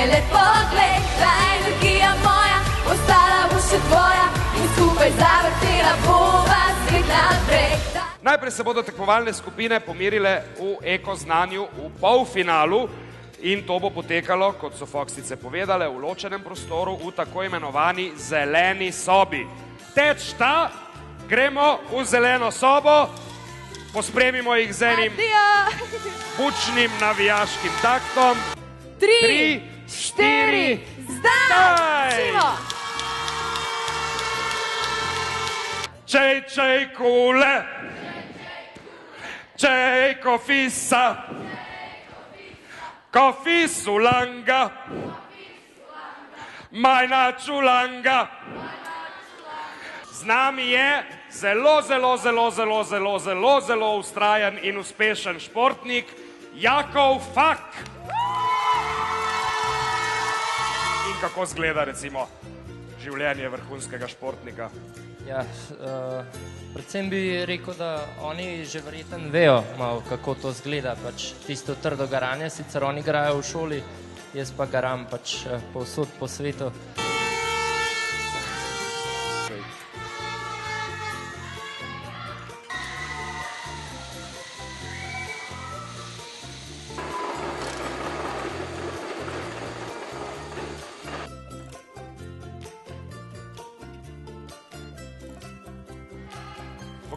le pogled, ta energija moja, ostala bo še tvoja in skupaj zavrtela bova svet naprej. Najprej se bodo tekmovalne skupine pomirile v ekoznanju v polfinalu in to bo potekalo, kot so Foksice povedale, v ločenem prostoru v tako imenovani zeleni sobi. Teč ta, gremo v zeleno sobo, pospremimo jih z enim bučnim navijaškim taktom. 3, 4, zdaj! Čej kule, čej kofisa, kofisu langa, majna čulanga. Z nami je zelo vztrajen in uspešen športnik Jakov Fak. In kako zgleda recimo življenje vrhunskega športnika? Ja, predvsem bi rekel, da oni že verjetno vejo malo, kako to zgleda, pač tisto trdo garanje, sicer oni igrajo v šoli, jaz pa garam pač povsod po svetu.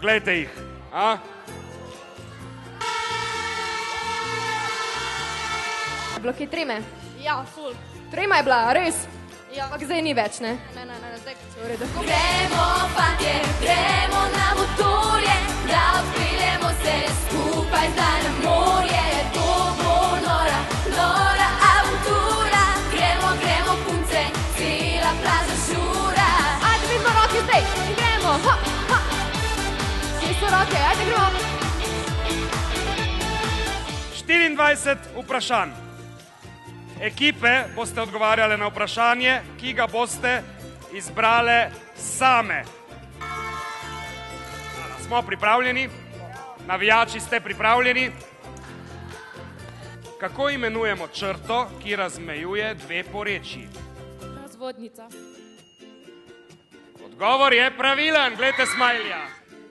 Poglejte jih, a? Bilo kaj treme? Ja, ful. Trema je bila, res? Ja. Ampak zdaj ni več, ne? Ne, zdaj kot se v redu. Gremo, fantje, gremo na motorje, da odpeljemo se skupaj zdaj na morje. To bo nora, nora aventura. Gremo, punce, cela plaža žura. Ajde, vidimo roke zdaj, gremo, ha, ha. So roke, ajde gremo. 24 vprašanj. Ekipe boste odgovarjale na vprašanje, ki ga boste izbrale same. Smo pripravljeni? Navijači ste pripravljeni? Kako imenujemo črto, ki razmejuje dve porečji? Razvodnica. Odgovor je pravilen, glejte smajlja.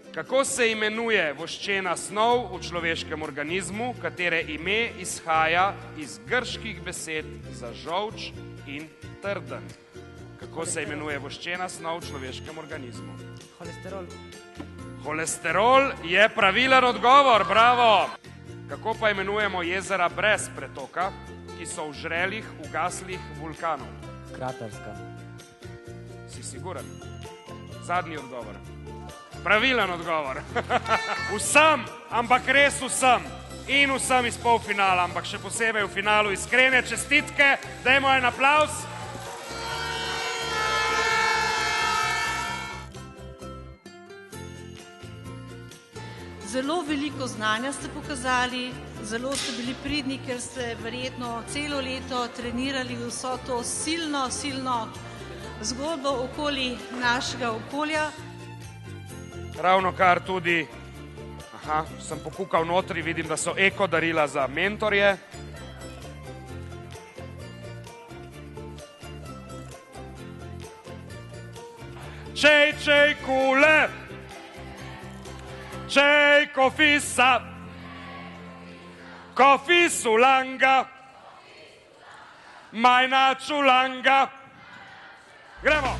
Kako se imenuje voščena snov v človeškem organizmu, katere ime izhaja iz grških besed za žolč in trden? Kako se imenuje voščena snov v človeškem organizmu? Holesterol. Holesterol je pravilen odgovor, bravo! Kako pa imenujemo jezera brez pretoka, ki so v žrelih ugaslih vulkanov? Kraterska. Si siguren? Zadnji odgovor. Pravilen odgovor. Vsem, ampak res vsem. In vsem iz polfinala, ampak še posebej v finalu iskrene čestitke. Dajmo en aplavz. Zelo veliko znanja ste pokazali, zelo ste bili pridni, ker ste verjetno celo leto trenirali vso to silno zgodbo okoli našega okolja. Ravno kar tudi, sem pokukal notri, vidim, da so eko darila za mentorje. Čej kule, čej kofisa, kofisu langa, majna čulanga. Gremo!